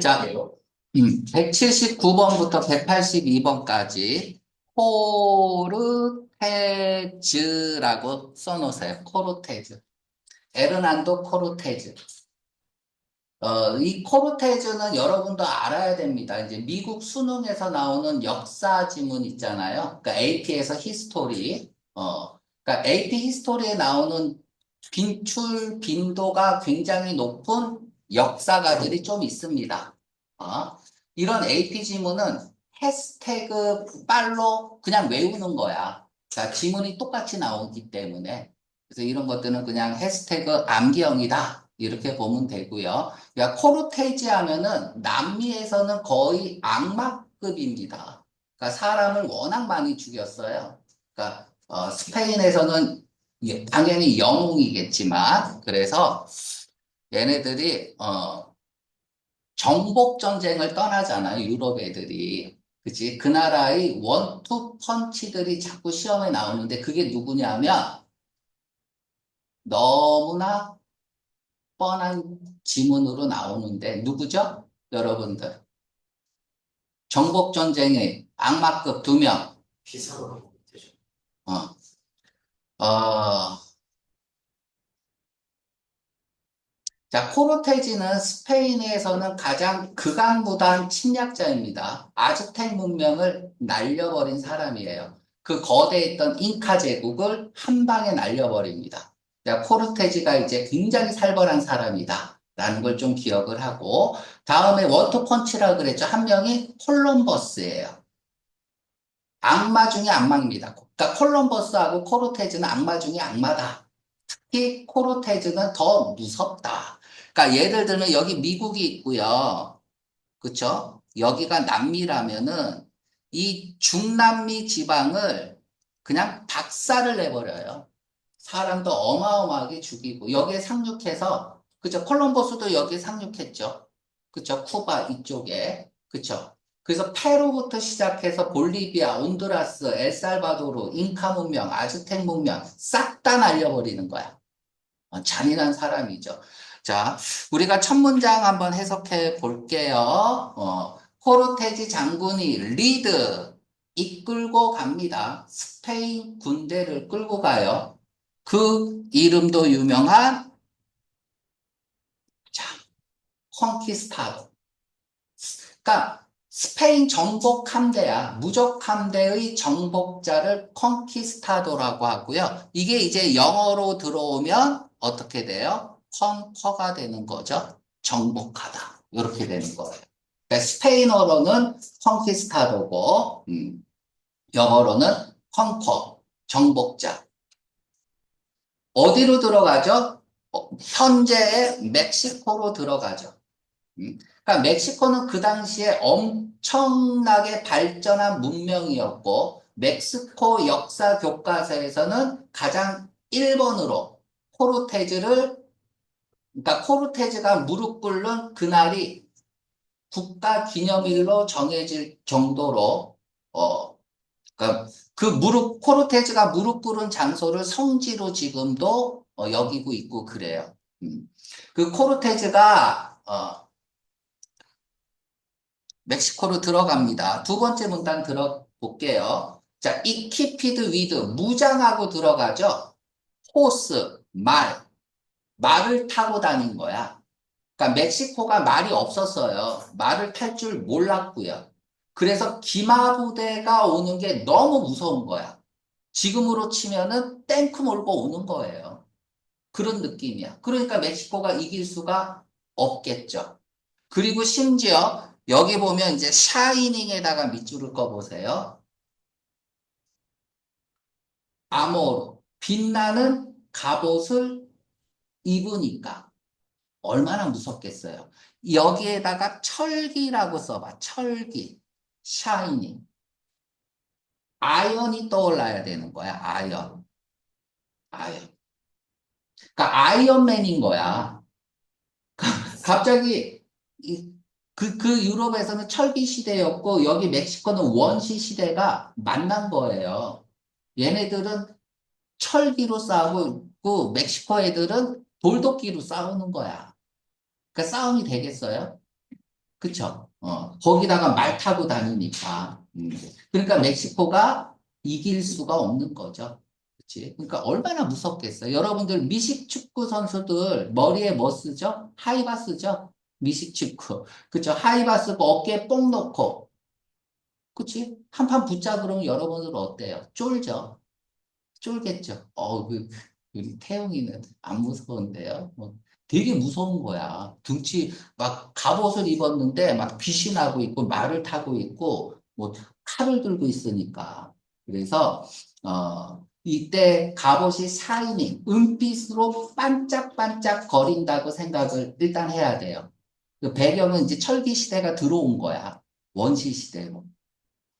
자, 179번부터 182번까지 코르테즈라고 써놓으세요. 코르테즈. 에르난도 코르테즈. 이 코르테즈는 여러분도 알아야 됩니다. 이제 미국 수능에서 나오는 역사 지문 있잖아요. 그러니까 AP에서 히스토리. 그러니까 AP 히스토리에 나오는 빈출 빈도가 굉장히 높은 역사가들이 좀 있습니다. 어, 이런 AP 지문은 해시태그 빨로 그냥 외우는 거야. 그러니까 지문이 똑같이 나오기 때문에. 그래서 이런 것들은 그냥 해시태그 암기형이다. 이렇게 보면 되고요. 그러니까 코르테지 하면은 남미에서는 거의 악마급입니다. 그러니까 사람을 워낙 많이 죽였어요. 그러니까 스페인에서는 당연히 영웅이겠지만 그래서 얘네들이 정복 전쟁을 떠나잖아요. 유럽 애들이. 그치? 그 나라의 원투 펀치들이 자꾸 시험에 나오는데 그게 누구냐면 너무나 뻔한 지문으로 나오는데 누구죠? 여러분들. 정복전쟁의 악마급 두 명. 비상으로 되죠. 어, 어, 자, 코르테지는 스페인에서는 가장 극악무도한 침략자입니다. 아즈텍 문명을 날려버린 사람이에요. 그 거대했던 잉카 제국을 한 방에 날려버립니다. 자, 코르테지가 이제 굉장히 살벌한 사람이다. 라는 걸 좀 기억을 하고, 다음에 원투펀치라 그랬죠. 한 명이 콜럼버스예요. 악마 중에 악마입니다. 그러니까 콜럼버스하고 코르테즈는 악마 중에 악마다. 특히 코르테즈는 더 무섭다. 그러니까 예를 들면 여기 미국이 있고요. 그쵸? 여기가 남미라면은 이 중남미 지방을 그냥 박살을 내버려요. 사람도 어마어마하게 죽이고 여기에 상륙해서 그쵸? 콜럼버스도 여기에 상륙했죠. 그쵸? 쿠바 이쪽에. 그쵸? 그래서 페루부터 시작해서 볼리비아, 온두라스, 엘살바도르, 잉카 문명, 아즈텍 문명 싹 다 날려버리는 거야. 잔인한 사람이죠. 자, 우리가 첫 문장 한번 해석해 볼게요. 코르테지 장군이 리드, 이끌고 갑니다. 스페인 군대를 끌고 가요. 그 이름도 유명한, 자, 컨키스타도. 그러니까 스페인 정복 함대야. 무적 함대의 정복자를 컨키스타도라고 하고요. 이게 이제 영어로 들어오면 어떻게 돼요? 컨커가 되는 거죠. 정복하다. 이렇게 되는 거예요. 그러니까 스페인어로는 컨키스타도고, 영어로는 컨커, 정복자. 어디로 들어가죠? 현재의 멕시코로 들어가죠. 그러니까 멕시코는 그 당시에 엄청나게 발전한 문명이었고, 멕시코 역사 교과서에서는 가장 1번으로 코르테즈를, 그러니까 코르테즈가 무릎 꿇는 그날이 국가 기념일로 정해질 정도로, 그러니까 그 코르테즈가 무릎 꿇은 장소를 성지로 지금도 여기고 있고 그래요. 그 코르테즈가, 멕시코로 들어갑니다. 두 번째 문단 들어볼게요. 자, equipped with, 무장하고 들어가죠. 호스, 말을 타고 다닌 거야. 그러니까 멕시코가 말이 없었어요. 말을 탈 줄 몰랐고요. 그래서 기마부대가 오는 게 너무 무서운 거야. 지금으로 치면은 탱크 몰고 오는 거예요. 그런 느낌이야. 그러니까 멕시코가 이길 수가 없겠죠. 그리고 심지어 여기 보면 이제 샤이닝에다가 밑줄을 꺼보세요. 아모르, 빛나는 갑옷을 입으니까 얼마나 무섭겠어요. 여기에다가 철기라고 써봐. 철기, 샤이닝. 아연이 떠올라야 되는 거야. 아연. 그러니까 아이언맨인 거야. 갑자기 그 유럽에서는 철기 시대였고 여기 멕시코는 원시 시대가 만난 거예요. 얘네들은 철기로 싸우고 멕시코 애들은 돌도끼로 싸우는 거야. 그 싸움이 되겠어요? 그쵸? 거기다가 말 타고 다니니까. 그러니까 멕시코가 이길 수가 없는 거죠. 그치? 그러니까 얼마나 무섭겠어요. 여러분들 미식 축구 선수들 머리에 뭐 쓰죠? 하이바 쓰죠? 미식 축구. 그쵸? 하이바 쓰고 어깨에 뽕 놓고. 그치? 한판 붙자 그러면 여러분들 어때요? 쫄죠? 쫄겠죠. 우리 태용이는 안 무서운데요. 되게 무서운 거야. 등치 막 갑옷을 입었는데 막 귀신하고 있고 말을 타고 있고 뭐 칼을 들고 있으니까. 그래서 이때 갑옷이 샤이닝, 은빛으로 반짝반짝 거린다고 생각을 일단 해야 돼요. 그 배경은 이제 철기 시대가 들어온 거야. 원시 시대로.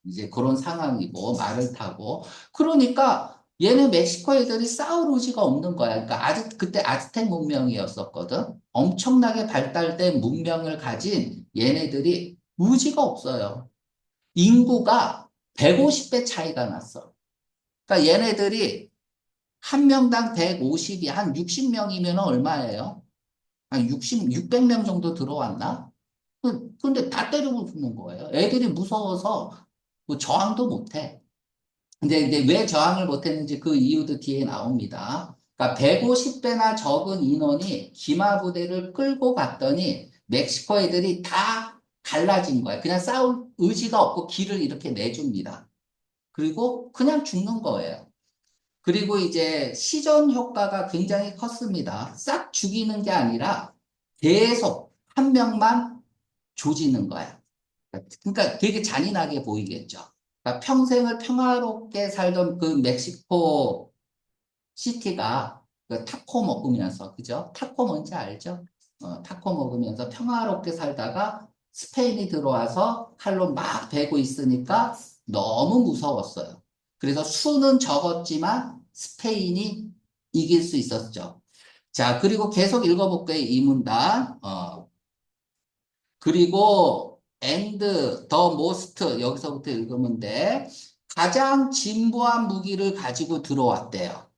이제 그런 상황이고 말을 타고 그러니까 얘네 멕시코 애들이 싸울 의지가 없는 거야. 그러니까 그때 아즈텍 문명이었었거든. 엄청나게 발달된 문명을 가진 얘네들이 의지가 없어요. 인구가 150배 차이가 났어. 그러니까 얘네들이 한 명당 150이 한 60명이면 얼마예요? 한 600명 정도 들어왔나? 근데 다 때리고 죽는 거예요. 애들이 무서워서 뭐 저항도 못해. 근데 이제 왜 저항을 못했는지 그 이유도 뒤에 나옵니다. 그러니까 150배나 적은 인원이 기마 부대를 끌고 갔더니 멕시코 애들이 다 갈라진 거예요. 그냥 싸울 의지가 없고 길을 이렇게 내줍니다. 그리고 그냥 죽는 거예요. 그리고 이제 시전 효과가 굉장히 컸습니다. 싹 죽이는 게 아니라 계속 한 명만 조지는 거야. 그러니까 되게 잔인하게 보이겠죠. 그러니까 평생을 평화롭게 살던 그 멕시코 시티가 그 타코 먹으면서, 그죠? 타코 뭔지 알죠? 타코 먹으면서 평화롭게 살다가 스페인이 들어와서 칼로 막 베고 있으니까 너무 무서웠어요. 그래서 수는 적었지만 스페인이 이길 수 있었죠. 자, 그리고 계속 읽어볼게요, 이 문단. 그리고 and the most 여기서부터 읽으면 돼. 가장 진보한 무기를 가지고 들어왔대요.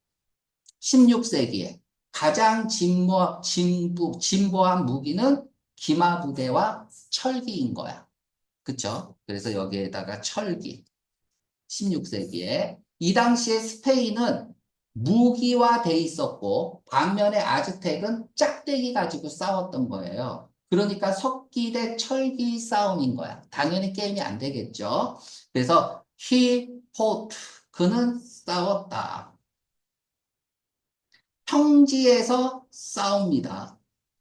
16세기에. 가장 진보한 무기는 기마부대와 철기인 거야. 그쵸? 그래서 여기에다가 철기. 16세기에. 이 당시에 스페인은 무기화돼 있었고 반면에 아즈텍은 짝대기 가지고 싸웠던 거예요. 그러니까 석기 대 철기 싸움인 거야. 당연히 게임이 안 되겠죠. 그래서 he fought. 그는 싸웠다. 평지에서 싸웁니다.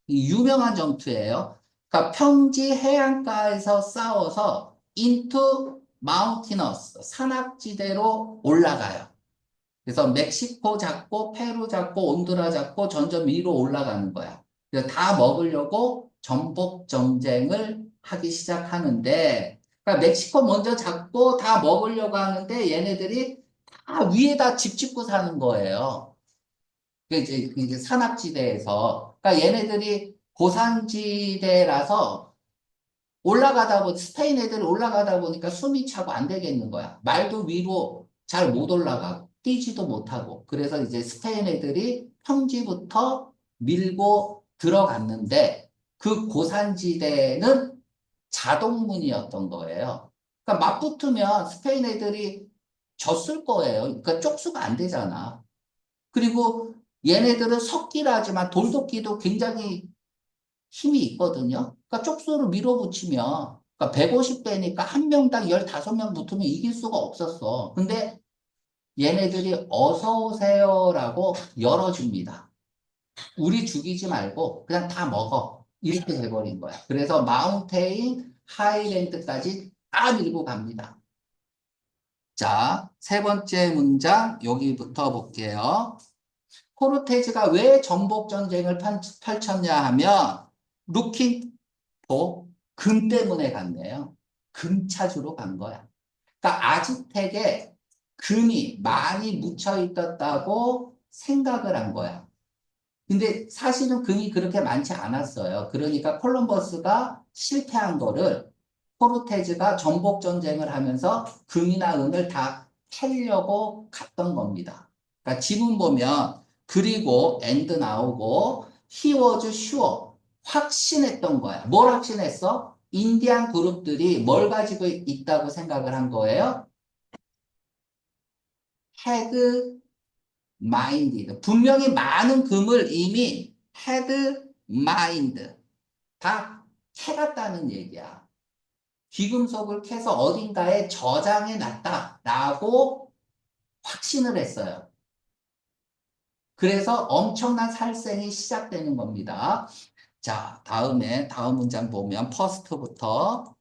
유명한 전투예요. 그러니까 평지 해안가에서 싸워서 into mountainous 산악지대로 올라가요. 그래서 멕시코 잡고 페루 잡고 온두라 잡고 점점 위로 올라가는 거야. 그래서 다 먹으려고 전복 정쟁을 하기 시작하는데, 그러니까 멕시코 먼저 잡고 다 먹으려고 하는데 얘네들이 다 위에다 집 짓고 사는 거예요. 이제 산악지대에서. 그러니까 얘네들이 고산지대라서 스페인 애들이 올라가다 보니까 숨이 차고 안 되겠는 거야. 말도 위로 잘 못 올라가고, 뛰지도 못하고. 그래서 이제 스페인 애들이 평지부터 밀고 들어갔는데, 그 고산지대는 자동문이었던 거예요. 그러니까 맞붙으면 스페인 애들이 졌을 거예요. 그러니까 쪽수가 안 되잖아. 그리고 얘네들은 석기라지만 돌도끼도 굉장히 힘이 있거든요. 그러니까 쪽수를 밀어붙이면, 그러니까 150배니까 한 명당 15명 붙으면 이길 수가 없었어. 근데 얘네들이 어서 오세요라고 열어줍니다. 우리 죽이지 말고 그냥 다 먹어. 이렇게 돼버린 거야. 그래서 마운테인 하이랜드까지 다 밀고 갑니다. 자, 세 번째 문장 여기부터 볼게요. 코르테즈가 왜 전복 전쟁을 펼쳤냐 하면 루킹 금 때문에 갔네요. 금 찾으러 간 거야. 그러니까 아즈텍에 금이 많이 묻혀 있었다고 생각을 한 거야. 근데 사실은 금이 그렇게 많지 않았어요. 그러니까 콜럼버스가 실패한 거를 코르테즈가 전복 전쟁을 하면서 금이나 은을 다 캐려고 갔던 겁니다. 그러니까 지문 보면 그리고 and 나오고 he was sure 확신했던 거야. 뭘 확신했어? 인디안 그룹들이 뭘 가지고 있다고 생각을 한 거예요? had minded. 분명히 많은 금을 이미 had mind. 다 캐갔다는 얘기야. 귀금속을 캐서 어딘가에 저장해 놨다라고 확신을 했어요. 그래서 엄청난 살생이 시작되는 겁니다. 자, 다음 문장 보면 퍼스트부터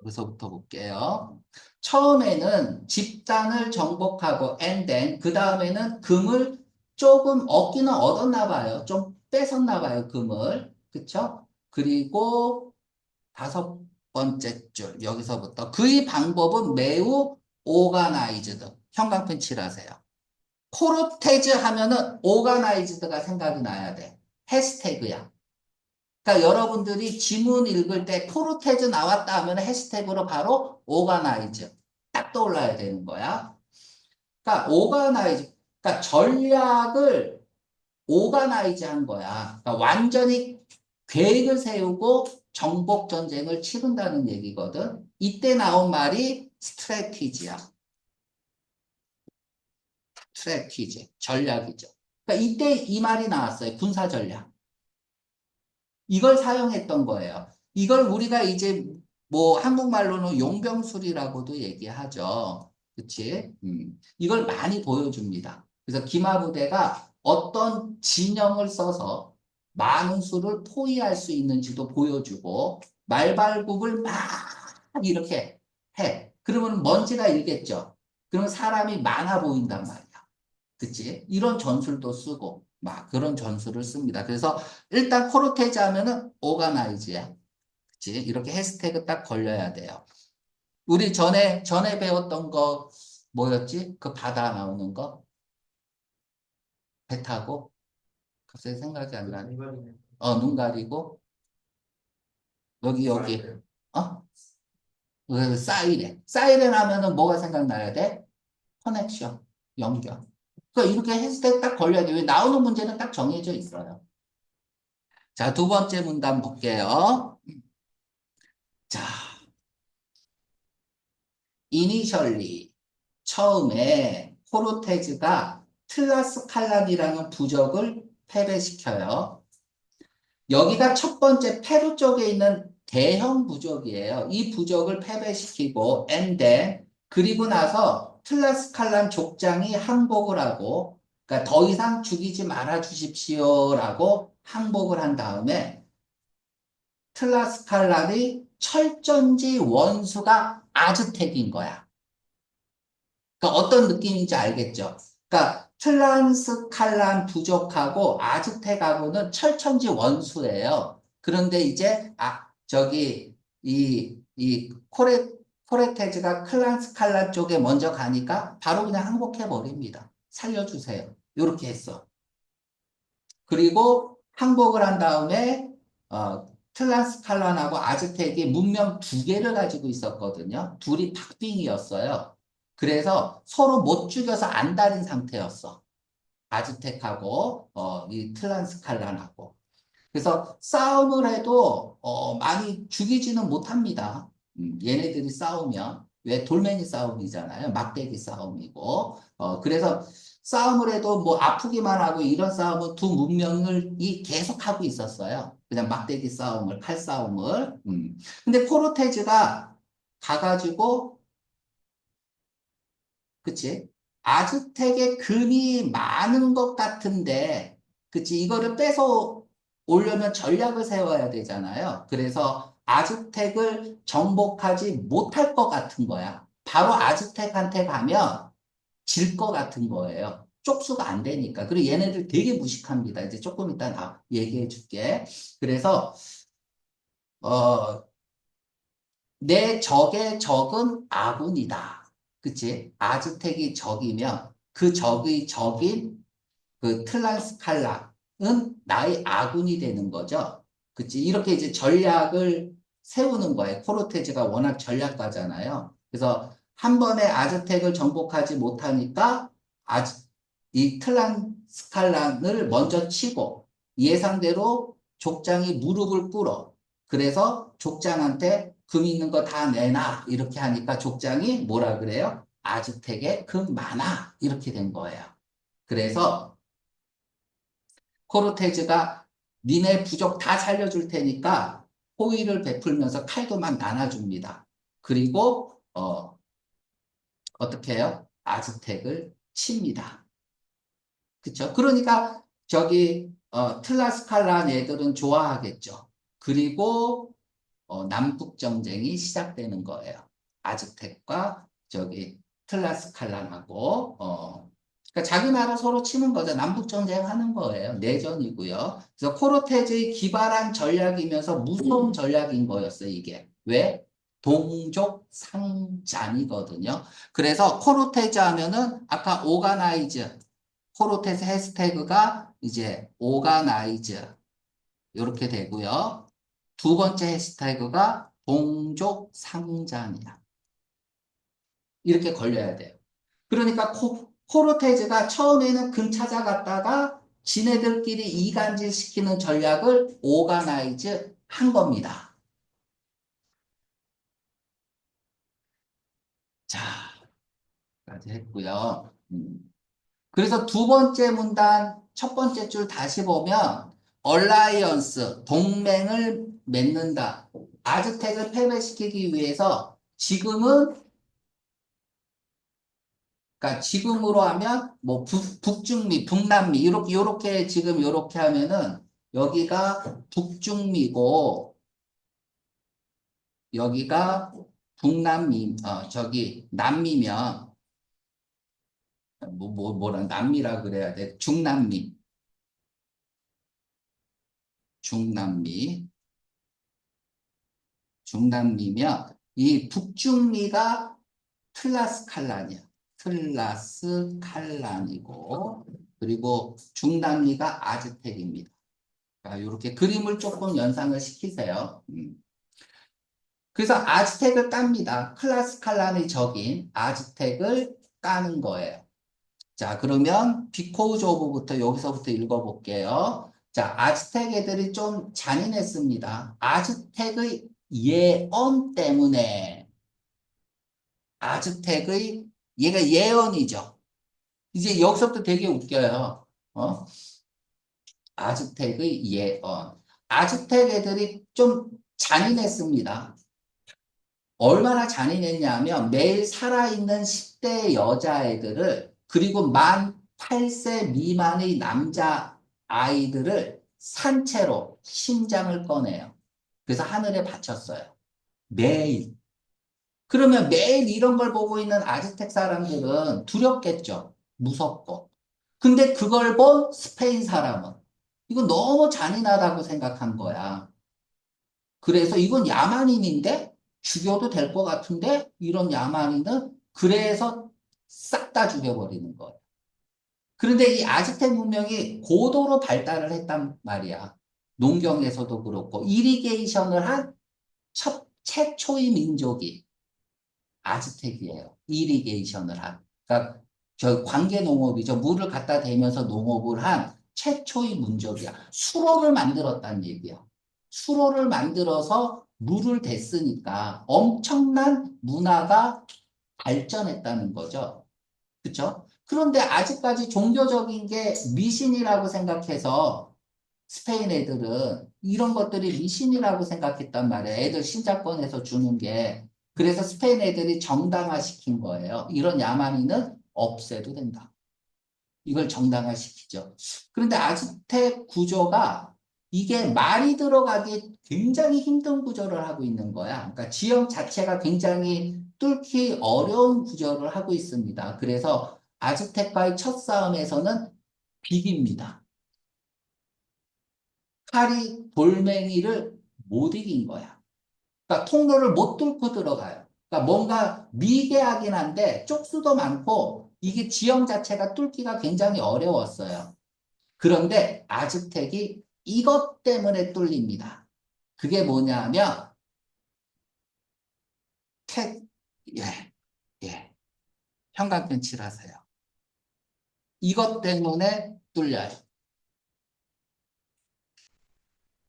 여기서부터 볼게요. 처음에는 집단을 정복하고 and then 그 다음에는 금을 조금 얻기는 얻었나 봐요. 좀 뺏었나 봐요, 금을. 그쵸? 그리고 다섯 번째 줄 여기서부터 그의 방법은 매우 오가나이즈드. 형광펜 칠하세요. 코르테즈 하면은 오가나이즈드가 생각이 나야 돼. 해시태그야. 그러니까 여러분들이 지문 읽을 때 코르테즈 나왔다 하면 해시태그로 바로 오가나이즈 딱 떠올라야 되는 거야. 그러니까 오가나이즈, 그러니까 전략을 오가나이즈 한 거야. 그러니까 완전히 계획을 세우고 정복 전쟁을 치른다는 얘기거든. 이때 나온 말이 스트래티지야. 스트래티지, 전략이죠. 그러니까 이때 이 말이 나왔어요. 군사 전략. 이걸 사용했던 거예요. 이걸 우리가 이제 뭐 한국말로는 용병술이라고도 얘기하죠. 그치? 이걸 많이 보여줍니다. 그래서 기마부대가 어떤 진영을 써서 많은 수를 포위할 수 있는지도 보여주고 말발굽을 막 이렇게 해. 그러면 먼지가 일겠죠. 그러면 사람이 많아 보인단 말이야. 그치? 이런 전술도 쓰고, 막 그런 전술을 씁니다. 그래서 일단 코르테즈 하면은 오가나이즈야. 그치? 이렇게 해시태그 딱 걸려야 돼요. 우리 전에 배웠던 거 뭐였지? 그 바다 나오는 거? 배 타고? 갑자기 생각이 안 나네. 눈 가리고. 여기. 어? 그 사이렌. 사이렌 하면은 뭐가 생각나야 돼? 커넥션. 연결. 그러니까 이렇게 해시태그 딱 걸려야 돼. 왜 나오는 문제는 딱 정해져 있어요. 자, 두 번째 문단 볼게요. 자, 이니셜리 처음에 코르테즈가 틀라스칼란이라는 부적을 패배시켜요. 여기가 첫 번째 페루 쪽에 있는 대형 부적이에요. 이 부적을 패배시키고 엔데 그리고 나서 틀라스칼란 족장이 항복을 하고 그러니까 더 이상 죽이지 말아 주십시오라고 항복을 한 다음에 틀라스칼란의 철전지 원수가 아즈텍인 거야. 그러니까 어떤 느낌인지 알겠죠? 그러니까 틀란스칼란 부족하고 아즈텍하고는 철천지 원수예요. 그런데 이제 이 코레테즈가 클란스칼란 쪽에 먼저 가니까 바로 그냥 항복해 버립니다. 살려주세요. 이렇게 했어. 그리고 항복을 한 다음에 틀란스칼란하고 아즈텍이 문명 두 개를 가지고 있었거든요. 둘이 박빙이었어요. 그래서 서로 못 죽여서 안달인 상태였어. 아즈텍하고 이 틀란스칼란하고. 그래서 싸움을 해도 많이 죽이지는 못합니다. 얘네들이 싸우면 왜 돌멩이 싸움이잖아요. 막대기 싸움이고. 그래서 싸움을 해도 뭐 아프기만 하고 이런 싸움은 두 문명을 계속하고 있었어요. 그냥 막대기 싸움을, 칼싸움을. 근데 코르테즈가 가가지고 그치? 아즈텍의 금이 많은 것 같은데, 그치? 이거를 뺏어 오려면 전략을 세워야 되잖아요. 그래서 아즈텍을 정복하지 못할 것 같은 거야. 바로 아즈텍한테 가면 질 것 같은 거예요. 쪽수가 안 되니까. 그리고 얘네들 되게 무식합니다. 이제 조금 이따 다 얘기해 줄게. 그래서, 어, 내 적의 적은 아군이다. 그치? 아즈텍이 적이면 그 적의 적인 그 틀란스칼라는 나의 아군이 되는 거죠. 그치? 이렇게 이제 전략을 세우는 거예요. 코르테즈가 워낙 전략가잖아요. 그래서 한 번에 아즈텍을 정복하지 못하니까 이 틀란스칼란을 먼저 치고 예상대로 족장이 무릎을 꿇어. 그래서 족장한테 금 있는 거 다 내놔. 이렇게 하니까 족장이 뭐라 그래요? 아즈텍에 금 많아. 이렇게 된 거예요. 그래서 코르테즈가 니네 부족 다 살려줄 테니까 호의를 베풀면서 칼도 막 나눠줍니다. 그리고 어떻게 해요? 아즈텍을 칩니다. 그쵸? 그러니까 저기 틀라스칼란 애들은 좋아하겠죠. 그리고 남북 정쟁이 시작되는 거예요. 아즈텍과 저기 틀라스칼란하고 그러니까 자기 나라 서로 치는 거죠. 남북 전쟁하는 거예요. 내전이고요. 그래서 코르테즈의 기발한 전략이면서 무서운 전략인 거였어요. 이게 왜? 동족 상잔이거든요. 그래서 코르테즈 하면은 아까 오가나이즈 코르테즈 해시태그가 이제 오가나이즈 이렇게 되고요. 두 번째 해시태그가 동족 상잔이야. 이렇게 걸려야 돼요. 그러니까 코르테즈가 처음에는 금 찾아갔다가 지네들끼리 이간질 시키는 전략을 오가나이즈 한 겁니다. 자, 까지 했고요. 그래서 두 번째 문단, 첫 번째 줄 다시 보면 얼라이언스, 동맹을 맺는다. 아즈텍을 패배시키기 위해서 지금은 그러니까 지금으로 하면 뭐 북중미, 북남미 이렇게 지금 이렇게 하면은 여기가 북중미고 여기가 북남미 저기 남미면 뭐라 남미라 그래야 돼. 중남미 중남미면 이 북중미가 틀라스칼란이야. 틀라스칼란이고 그리고 중남미가 아즈텍입니다. 이렇게 그림을 조금 연상을 시키세요. 그래서 아즈텍을 깝니다. 클라스칼란의 적인 아즈텍을 까는 거예요. 자, 그러면 비코우즈 오브부터 여기서부터 읽어볼게요. 자, 아즈텍 애들이 좀 잔인했습니다. 아즈텍의 예언 때문에 아즈텍의 얘가 예언이죠. 이제 여기서부터 되게 웃겨요. 아즈텍의 예언. 아즈텍 애들이 좀 잔인했습니다. 얼마나 잔인했냐면 매일 살아있는 10대 여자애들을 그리고 만 8세 미만의 남자 아이들을 산채로 심장을 꺼내요. 그래서 하늘에 바쳤어요. 매일. 그러면 매일 이런 걸 보고 있는 아즈텍 사람들은 두렵겠죠. 무섭고. 근데 그걸 본 스페인 사람은 이건 너무 잔인하다고 생각한 거야. 그래서 이건 야만인인데 죽여도 될 것 같은데 이런 야만인은 그래서 싹 다 죽여버리는 거예요. 그런데 이 아즈텍 문명이 고도로 발달을 했단 말이야. 농경에서도 그렇고 이리게이션을 한 최초의 민족이 아즈텍이에요. 이리게이션을 한. 그러니까 저 관계 농업이죠. 물을 갖다 대면서 농업을 한 최초의 민족이야. 수로를 만들었다는 얘기야. 수로를 만들어서 물을 댔으니까 엄청난 문화가 발전했다는 거죠. 그렇죠? 그런데 아직까지 종교적인 게 미신이라고 생각해서 스페인 애들은 이런 것들이 미신이라고 생각했단 말이에요. 애들 신자권에서 주는 게. 그래서 스페인 애들이 정당화시킨 거예요. 이런 야만인은 없애도 된다. 이걸 정당화시키죠. 그런데 아즈텍 구조가 이게 말이 들어가기 굉장히 힘든 구조를 하고 있는 거야. 그러니까 지형 자체가 굉장히 뚫기 어려운 구조를 하고 있습니다. 그래서 아즈텍과의 첫 싸움에서는 비깁니다. 칼이 돌멩이를 못 이긴 거야. 그러니까 통로를 못 뚫고 들어가요. 그러니까 뭔가 미개하긴 한데 쪽수도 많고 이게 지형 자체가 뚫기가 굉장히 어려웠어요. 그런데 아즈텍이 이것 때문에 뚫립니다. 그게 뭐냐면 텍, 예, 예, 형광펜칠 하세요. 이것 때문에 뚫려요.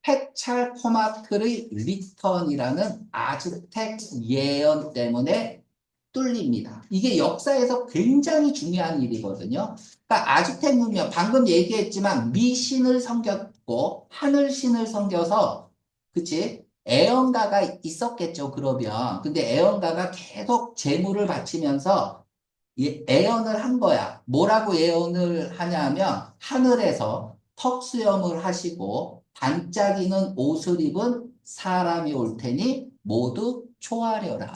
케찰코마틀의 리턴이라는 아즈텍 예언 때문에 뚫립니다. 이게 역사에서 굉장히 중요한 일이거든요. 그러니까 아즈텍 문명, 방금 얘기했지만 미신을 섬겼고 하늘신을 섬겨서, 그치? 애언가가 있었겠죠, 그러면. 근데 애언가가 계속 제물을 바치면서 예언을 한 거야. 뭐라고 예언을 하냐면, 하늘에서 턱수염을 하시고 반짝이는 옷을 입은 사람이 올 테니 모두 초하려라.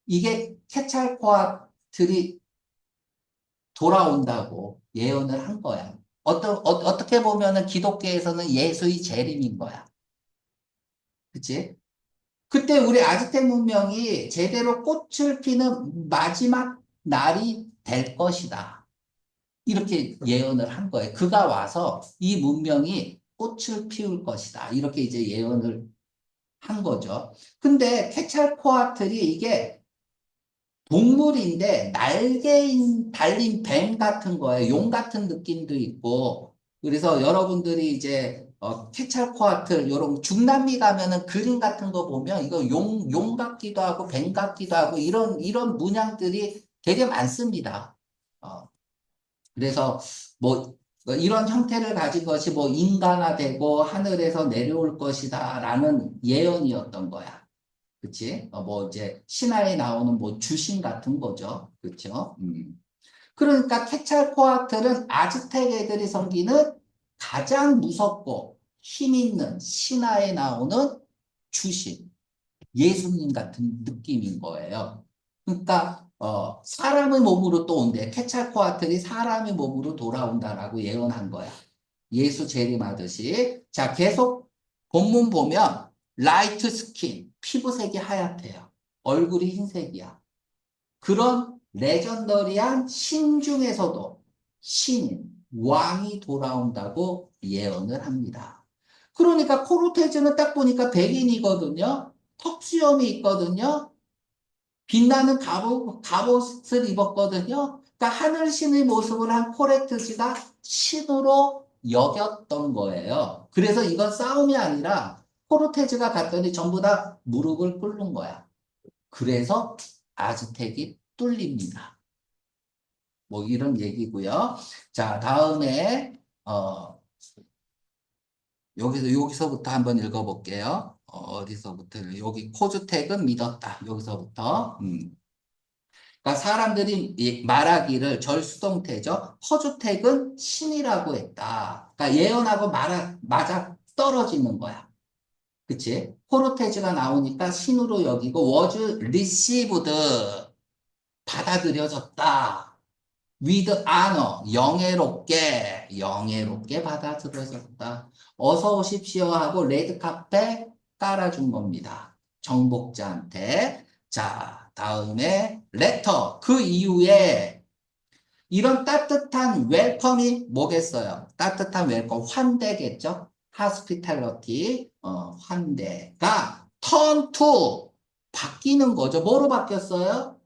이게 케찰코아틀이 돌아온다고 예언을 한 거야. 어떻게 보면은 기독교에서는 예수의 재림인 거야. 그치? 그때 우리 아즈텍 문명이 제대로 꽃을 피는 마지막 날이 될 것이다. 이렇게 예언을 한 거예요. 그가 와서 이 문명이 꽃을 피울 것이다. 이렇게 이제 예언을 한 거죠. 근데 케찰코아틀이 이게 동물인데 날개 달린 뱀 같은 거예요. 용 같은 느낌도 있고. 그래서 여러분들이 이제 케찰코아틀 요런 중남미 가면은 그림 같은 거 보면 이거 용 같기도 하고 뱀 같기도 하고 이런 문양들이 되게 많습니다. 어, 그래서 뭐 이런 형태를 가진 것이 뭐 인간화되고 하늘에서 내려올 것이다라는 예언이었던 거야. 그치? 뭐 이제 신화에 나오는 뭐 주신 같은 거죠. 그쵸? 그러니까 케찰코아틀은 아즈텍 애들이 섬기는 가장 무섭고 힘 있는 신화에 나오는 주신, 예수님 같은 느낌인 거예요. 그러니까 사람의 몸으로 또 온대. 케찰코아틀이 사람의 몸으로 돌아온다라고 예언한 거야. 예수 재림하듯이. 자, 계속 본문 보면 라이트 스킨, 피부색이 하얗대요. 얼굴이 흰색이야. 그런 레전더리한 신 중에서도 신인, 왕이 돌아온다고 예언을 합니다. 그러니까 코르테즈는 딱 보니까 백인이거든요. 턱수염이 있거든요. 빛나는 갑옷을 입었거든요. 그러니까 하늘신의 모습을 한 코르테즈가 신으로 여겼던 거예요. 그래서 이건 싸움이 아니라 코르테즈가 갔더니 전부 다 무릎을 꿇는 거야. 그래서 아즈텍이 뚫립니다. 뭐 이런 얘기고요. 자, 다음에 여기서부터 한번 읽어볼게요. 어디서부터 여기 코주택은 믿었다. 여기서부터. 그러니까 사람들이 말하기를 절수동태죠. 허주택은 신이라고 했다. 그러니까 예언하고 맞아 떨어지는 거야. 그치? 호르테즈가 나오니까 신으로 여기고 was received 받아들여졌다. with honor 영예롭게 받아들여졌다. 어서 오십시오 하고 레드카펫 깔아준 겁니다. 정복자한테. 자, 다음에 레터 그 이후에 이런 따뜻한 웰컴이 뭐겠어요? 따뜻한 웰컴 환대겠죠? hospitality 환대가 turn to 바뀌는 거죠. 뭐로 바뀌었어요?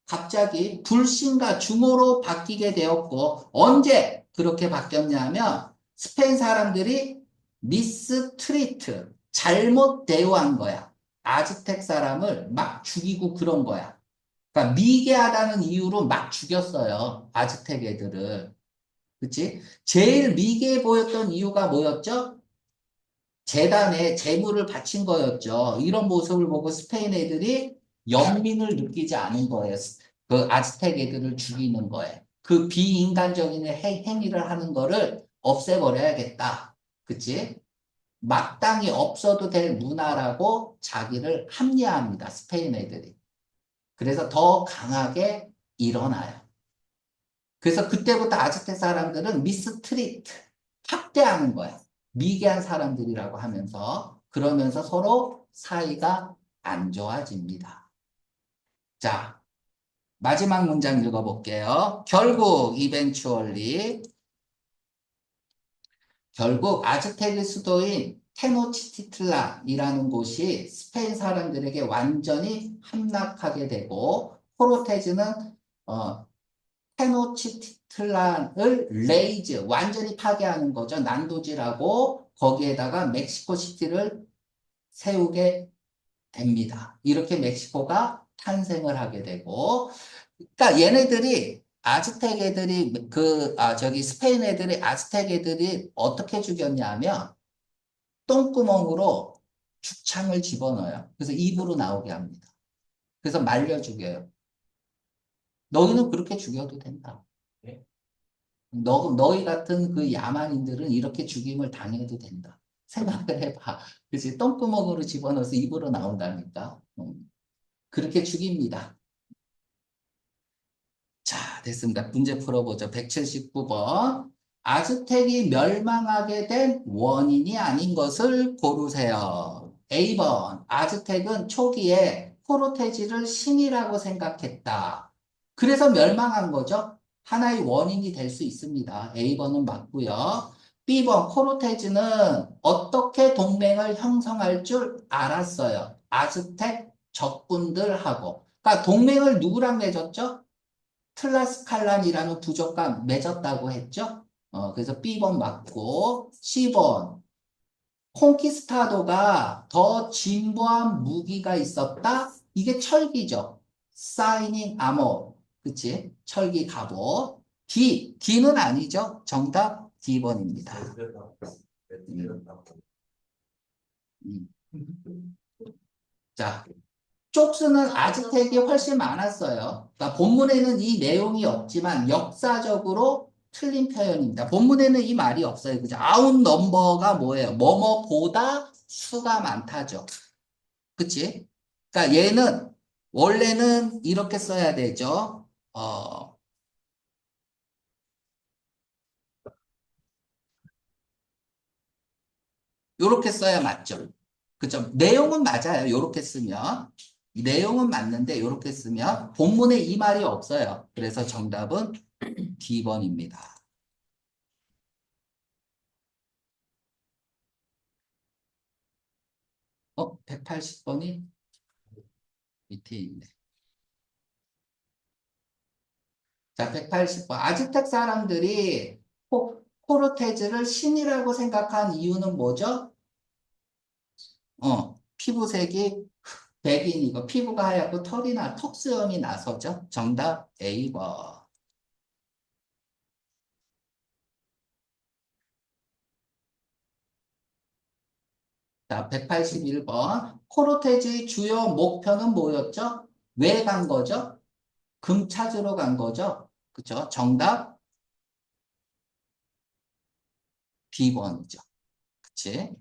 갑자기 불신과 중호로 바뀌게 되었고 언제 그렇게 바뀌었냐면 스페인 사람들이 미스트리트 잘못 대우한 거야. 아즈텍 사람을 막 죽이고 그런 거야. 그러니까 미개하다는 이유로 막 죽였어요. 아즈텍 애들을. 그치? 제일 미개해 보였던 이유가 뭐였죠? 재단에 재물을 바친 거였죠. 이런 모습을 보고 스페인 애들이 연민을 느끼지 않은 거예요. 그 아즈텍 애들을 죽이는 거예요. 그 비인간적인 행위를 하는 거를 없애버려야겠다. 그치? 마땅히 없어도 될 문화라고 자기를 합리화합니다. 스페인 애들이. 그래서 더 강하게 일어나요. 그래서 그때부터 아즈텍 사람들은 미스트리트, 학대하는 거야. 미개한 사람들이라고 하면서, 그러면서 서로 사이가 안 좋아집니다. 자, 마지막 문장 읽어볼게요. 결국 아즈텍의 수도인 테노치티틀란이라는 곳이 스페인 사람들에게 완전히 함락하게 되고, 코르테즈는 테노치티틀란을 레이즈, 완전히 파괴하는 거죠. 난도질하고 거기에다가 멕시코시티를 세우게 됩니다. 이렇게 멕시코가 탄생을 하게 되고, 그러니까 얘네들이 아즈텍 애들이 저기 스페인 애들이 아즈텍 애들이 어떻게 죽였냐면 똥구멍으로 죽창을 집어넣어요. 그래서 입으로 나오게 합니다. 그래서 말려 죽여요. 너희는 그렇게 죽여도 된다. 네. 너희 같은 그 야만인들은 이렇게 죽임을 당해도 된다. 생각을 해봐. 그치? 똥구멍으로 집어넣어서 입으로 나온다니까. 그렇게 죽입니다. 자, 됐습니다. 문제 풀어보죠. 179번. 아즈텍이 멸망하게 된 원인이 아닌 것을 고르세요. A번. 아즈텍은 초기에 포르테지를 신이라고 생각했다. 그래서 멸망한 거죠. 하나의 원인이 될 수 있습니다. A번은 맞고요. B번. 포르테즈는 어떻게 동맹을 형성할 줄 알았어요. 아즈텍 적군들하고. 그러니까 동맹을 누구랑 맺었죠? 틀라스칼란이라는 부족과 맺었다고 했죠? 그래서 B번 맞고, C번. 콩키스타도가 더 진보한 무기가 있었다? 이게 철기죠. 사이닝 아머. 그치? 철기 갑옷. D는 아니죠. 정답 D번입니다. 자, 쪽수는 아즈텍이 훨씬 많았어요. 그러니까 본문에는 이 내용이 없지만 역사적으로 틀린 표현입니다. 본문에는 이 말이 없어요. 그죠? 아웃 넘버가 뭐예요? 뭐뭐보다 수가 많다죠. 그치? 그러니까 얘는 원래는 이렇게 써야 되죠. 요렇게 써야 맞죠. 그죠? 내용은 맞아요. 요렇게 쓰면. 내용은 맞는데 요렇게 쓰면 본문에 이 말이 없어요. 그래서 정답은 D번입니다. 180번이 밑에 있네. 자, 180번. 아즈텍 사람들이 코르테즈를 신이라고 생각한 이유는 뭐죠? 피부색이 백인이고 피부가 하얗고 턱수염이 나서죠. 정답 A번. 자, 181번. 코르테즈의 주요 목표는 뭐였죠? 왜 간 거죠? 금 찾으러 간 거죠? 그쵸? 정답 B번이죠. 그치?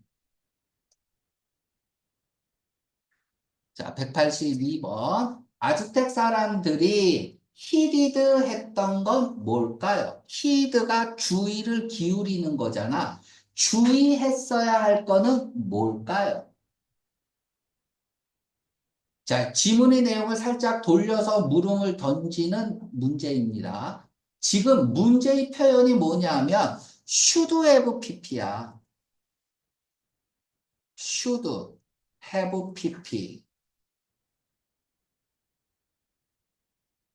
자, 182번. 아즈텍 사람들이 히리드 했던 건 뭘까요? 히리드가 주의를 기울이는 거잖아. 주의했어야 할 거는 뭘까요? 자, 지문의 내용을 살짝 돌려서 물음을 던지는 문제입니다. 지금 문제의 표현이 뭐냐면 should have pp야. should have pp.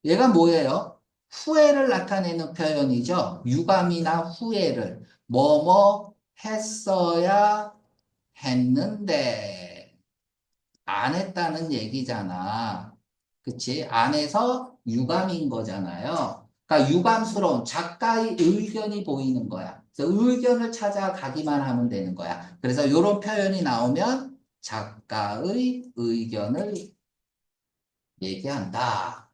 얘가 뭐예요? 후회를 나타내는 표현이죠. 유감이나 후회를 뭐뭐 했어야 했는데 안 했다는 얘기잖아. 그치? 안 해서 유감인 거잖아요. 그러니까 유감스러운 작가의 의견이 보이는 거야. 그래서 의견을 찾아가기만 하면 되는 거야. 그래서 이런 표현이 나오면 작가의 의견을 얘기한다.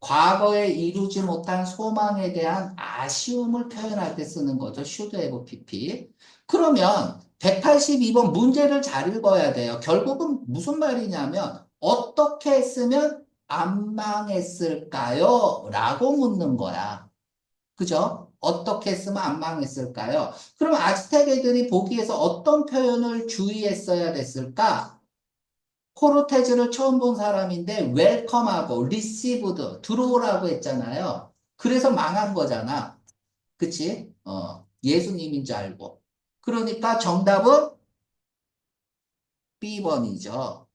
과거에 이루지 못한 소망에 대한 아쉬움을 표현할 때 쓰는 거죠. should have pp. 그러면 182번 문제를 잘 읽어야 돼요. 결국은 무슨 말이냐면 어떻게 했으면 안 망했을까요? 라고 묻는 거야. 그죠? 어떻게 했으면 안 망했을까요? 그럼 아즈텍 애들이 보기에서 어떤 표현을 주의했어야 됐을까? 코르테즈를 처음 본 사람인데 웰컴하고 리시브드 들어오라고 했잖아요. 그래서 망한 거잖아. 그치? 예수님인 줄 알고. 그러니까 정답은 B번이죠.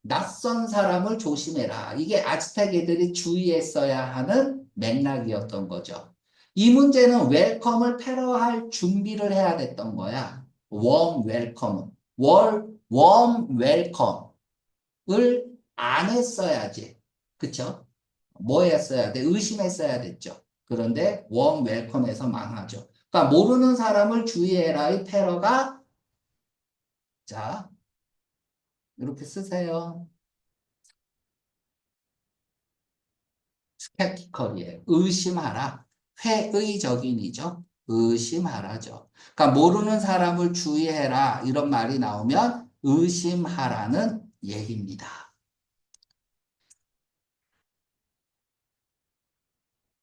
낯선 사람을 조심해라. 이게 아즈텍 애들이 주의했어야 하는 맥락이었던 거죠. 이 문제는 웰컴을 패러할 준비를 해야 됐던 거야. 웜 웰컴은. 웜 웰컴을 안 했어야지. 그쵸? 뭐 했어야 돼? 의심했어야 됐죠. 그런데 웜 웰컴에서 망하죠. 그러니까 모르는 사람을 주의해라의 패러가 자, 이렇게 쓰세요. 스케프티컬이에요. 의심하라. 회의적인이죠. 의심하라죠. 그러니까 모르는 사람을 주의해라 이런 말이 나오면 의심하라는 얘기입니다.